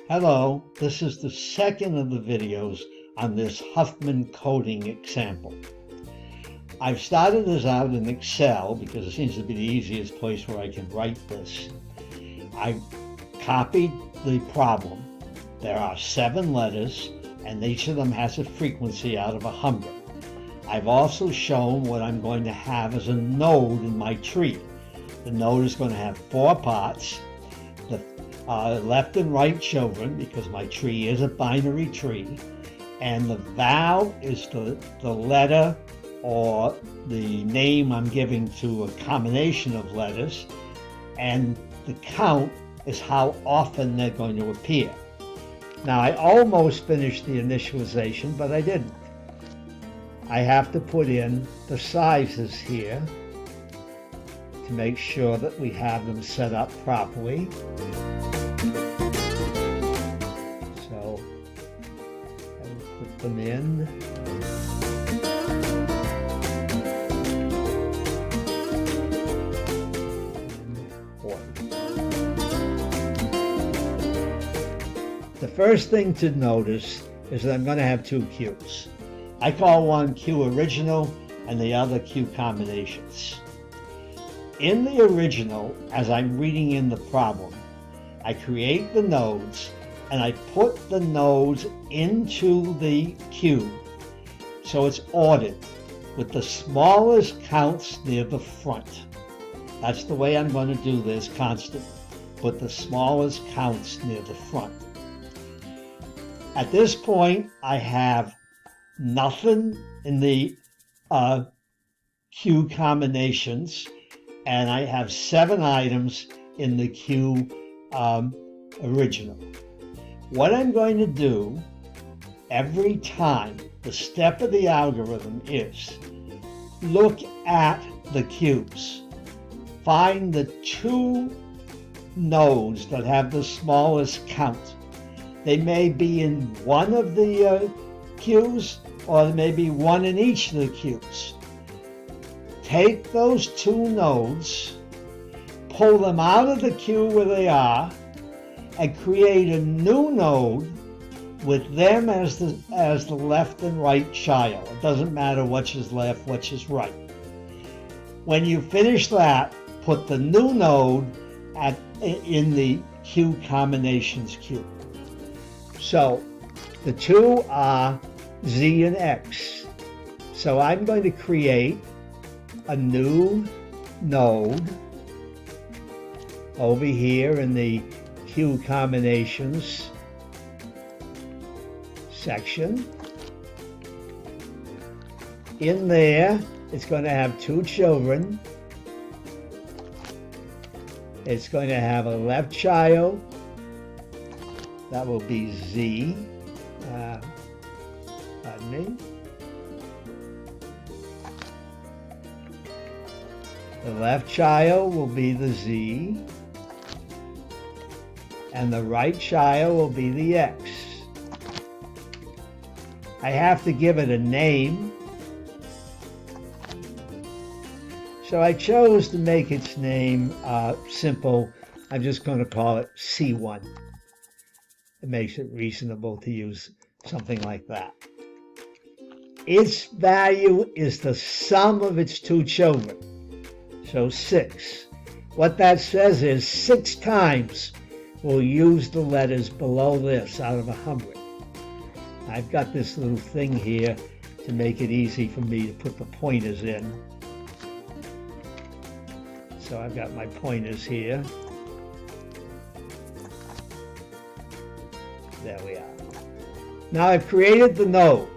Hello, this is the second of the videos on this Huffman coding example. I've started this out in Excel because it seems to be the easiest place where I can write this. I copied the problem. There are 7 letters and each of them has a frequency out of 100. I've also shown what I'm going to have as a node in my tree. The node is going to have 4 parts. The left and right children, because my tree is a binary tree, and the val is the letter or the name I'm giving to a combination of letters, and the count is how often they're going to appear. Now I almost finished the initialization, but I didn't. I have to put in the sizes here to make sure that we have them set up properly. So I will put them in. The first thing to notice is that I'm going to have 2 queues. I call one queue original and the other queue combinations. In the original, as I'm reading in the problem, I create the nodes and I put the nodes into the queue so it's ordered with the smallest counts near the front. That's the way I'm going to do this constantly. Put the smallest counts near the front. At this point, I have nothing in the queue combinations, and I have 7 items in the queue original. What I'm going to do every time, the step of the algorithm is look at the queues. Find the 2 nodes that have the smallest count. They may be in one of the queues, or there may be one in each of the queues. Take those 2 nodes, pull them out of the queue where they are, and create a new node with them as the left and right child. It doesn't matter which is left, which is right. When you finish that, put the new node in the queue combinations queue. So the 2 are Z and X. So I'm going to create a new node over here in the queue combinations section. In there, it's going to have 2 children. It's going to have a left child. That will be Z. Pardon me. The left child will be the Z, and the right child will be the X. I have to give it a name, so I chose to make its name simple. I'm just going to call it C1. It makes it reasonable to use something like that. Its value is the sum of its 2 children. So 6. What that says is 6 times we'll use the letters below this out of 100. I've got this little thing here to make it easy for me to put the pointers in. So I've got my pointers here. There we are. Now I've created the node.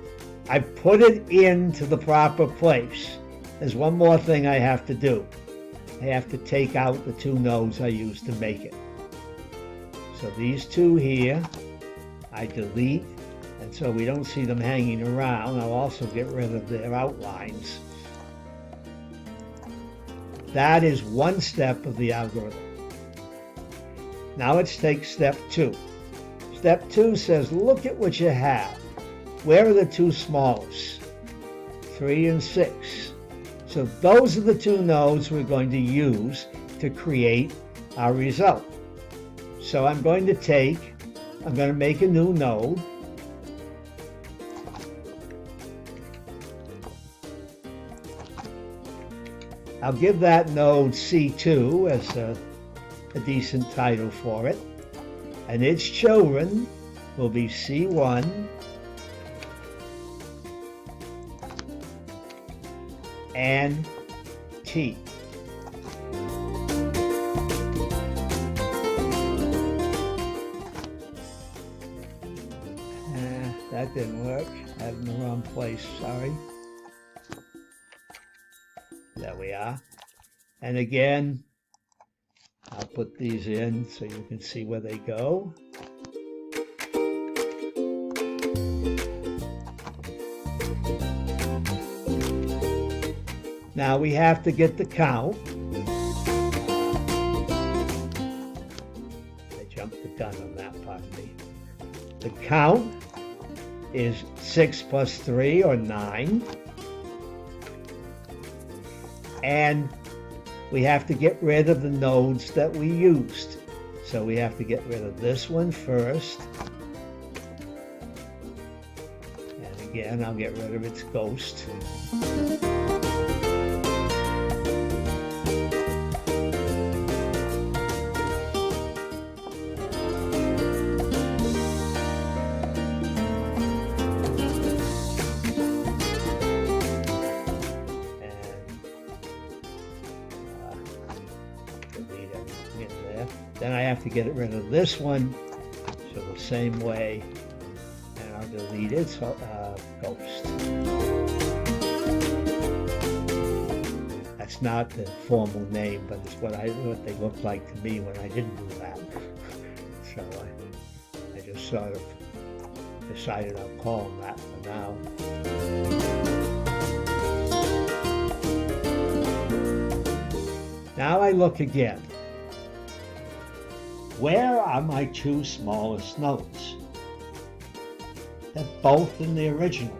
I've put it into the proper place. There's one more thing I have to do. I have to take out the 2 nodes I used to make it. So these 2 here, I delete, and so we don't see them hanging around. I'll also get rid of their outlines. That is one step of the algorithm. Now let's take step 2. Step 2 says, look at what you have. Where are the 2 smallest? 3 and 6. So those are the 2 nodes we're going to use to create our result. So I'm going to take I'm going to make a new node. I'll give that node C2 as a decent title for it. And its children will be C1 and T. That didn't work. I had it in the wrong place, sorry. There we are. And again, I'll put these in so you can see where they go. Now we have to get the count. I jumped the gun on that, pardon me. The count is 6 plus 3, or 9. And we have to get rid of the nodes that we used. So we have to get rid of this one first. And again, I'll get rid of its ghost. Then I have to get rid of this one, so the same way, and I'll delete its ghost. That's not the formal name, but it's what they looked like to me when I didn't do that. So I just sort of decided I'll call them that for now. Now I look again. Where are my two smallest nodes? They're both in the original.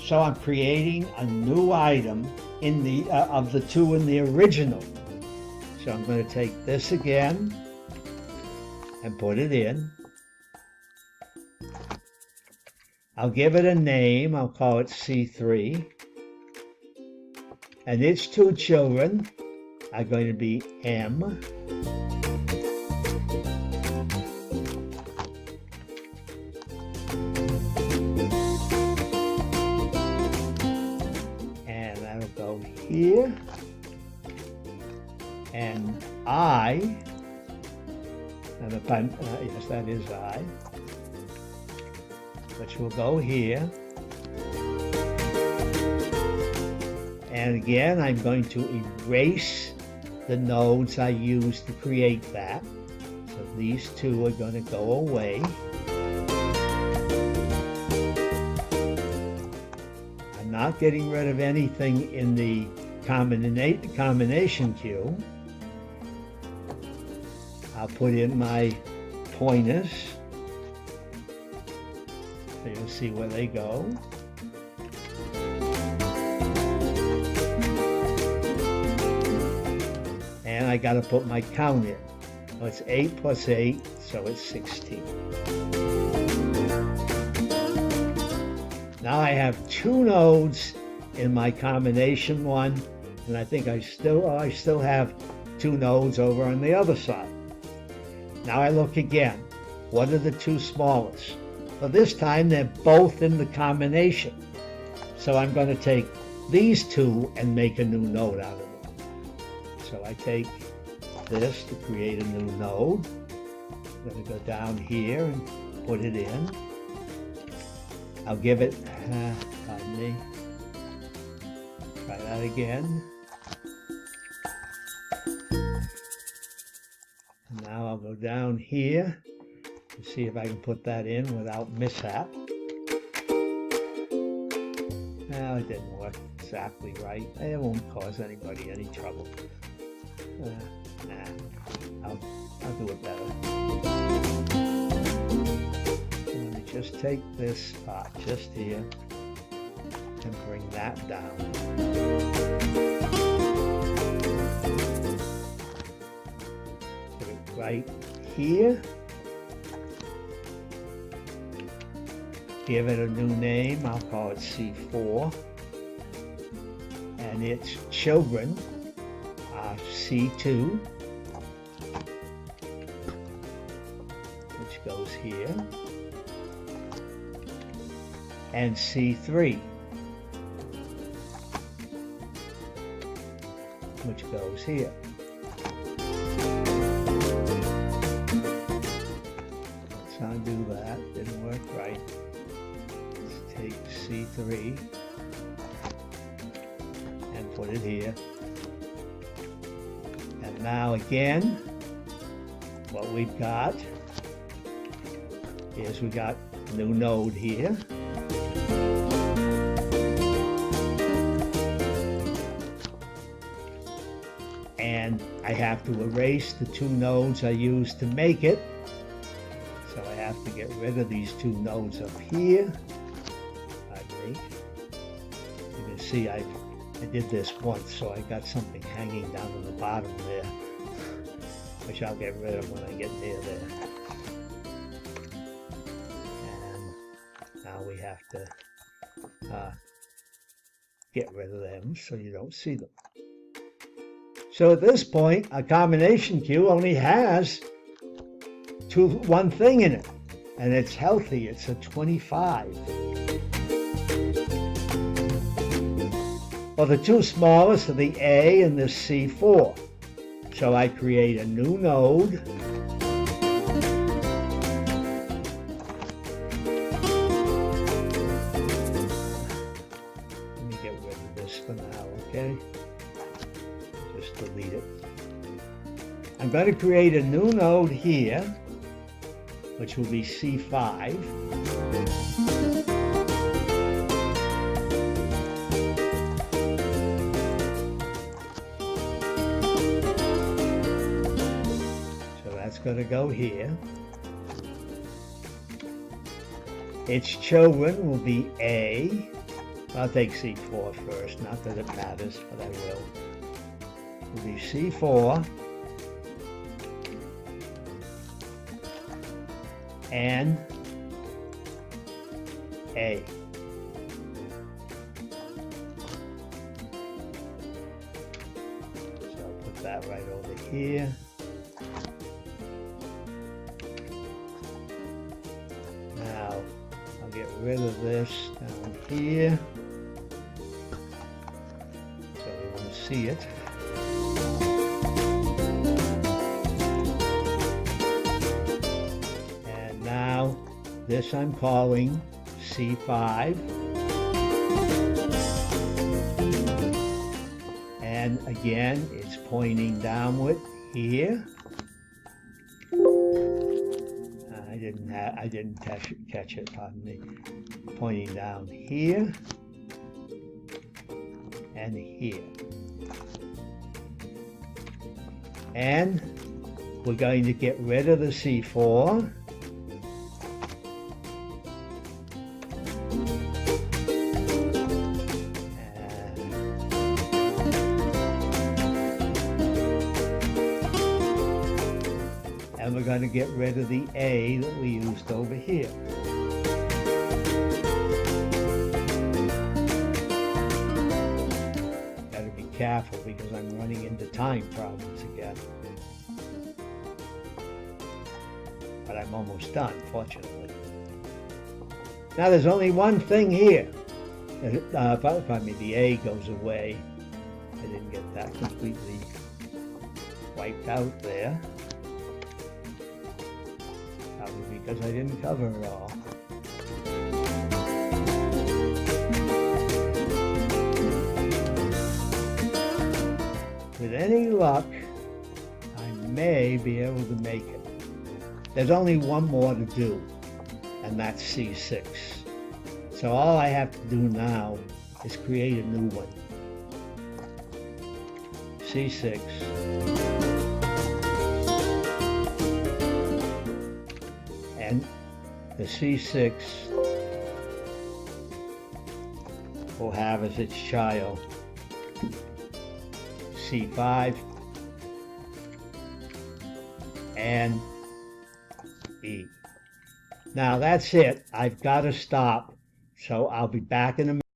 So I'm creating a new item in the of the two in the original. So I'm going to take this again and put it in. I'll give it a name. I'll call it C3. And its two children are going to be M here, and I, and yes, that is I, which will go here. And again, I'm going to erase the nodes I used to create that. So these two are going to go away. I'm not getting rid of anything in the combination queue. I'll put in my pointers so you'll see where they go. And I got to put my count in. So it's 8 plus 8, so it's 16. Now I have two nodes in my combination one, and I think I still have two nodes over on the other side. Now I look again. What are the two smallest? Well, this time they're both in the combination. So I'm going to take these two and make a new node out of them. So I take this to create a new node. I'm going to go down here and put it in. I'll give it, pardon me, try that again. And now I'll go down here to see if I can put that in without mishap. Well, it didn't work exactly right. It won't cause anybody any trouble. I'll do it better. Let me just take this spot just here and bring that down. Put it right here. give it a new name. I'll call it C4. And its children are C2, which goes here, and C3, which goes here. Let's undo that, didn't work right. Let's take C3 and put it here. And now again, what we've got is we got a new node here. And I have to erase the two nodes I used to make it. So I have to get rid of these two nodes up here. You can see I did this once, so I got something hanging down in the bottom there, which I'll get rid of when I get near there. And now we have to get rid of them so you don't see them. So at this point, a combination queue only has one thing in it, and it's healthy. It's a 25. Well, the two smallest are the A and the C4. So I create a new node. Let me get rid of this for now, okay? Just delete it. I'm going to create a new node here, which will be C5. So that's going to go here. Its children will be A. I'll take C4 first, not that it matters, but I will. It will be C4 and A. So I'll put that right over here. Now I'll get rid of this down here so we won't see it. And now this I'm calling C5. And again, it's pointing downward here. I didn't catch it, pardon me. Pointing down here and here. And we're going to get rid of the C4. And we're going to get rid of the A that we used over here. Got to be careful because I'm running into time problems again. But I'm almost done, fortunately. Now there's only one thing here. Pardon me, the A goes away. I didn't get that completely wiped out there. Probably because I didn't cover it all. With any luck, I may be able to make it. There's only one more to do, and that's C6. So all I have to do now is create a new one. C6. And the C6 will have as its child C5 and E. Now that's it. I've got to stop. So I'll be back in a minute.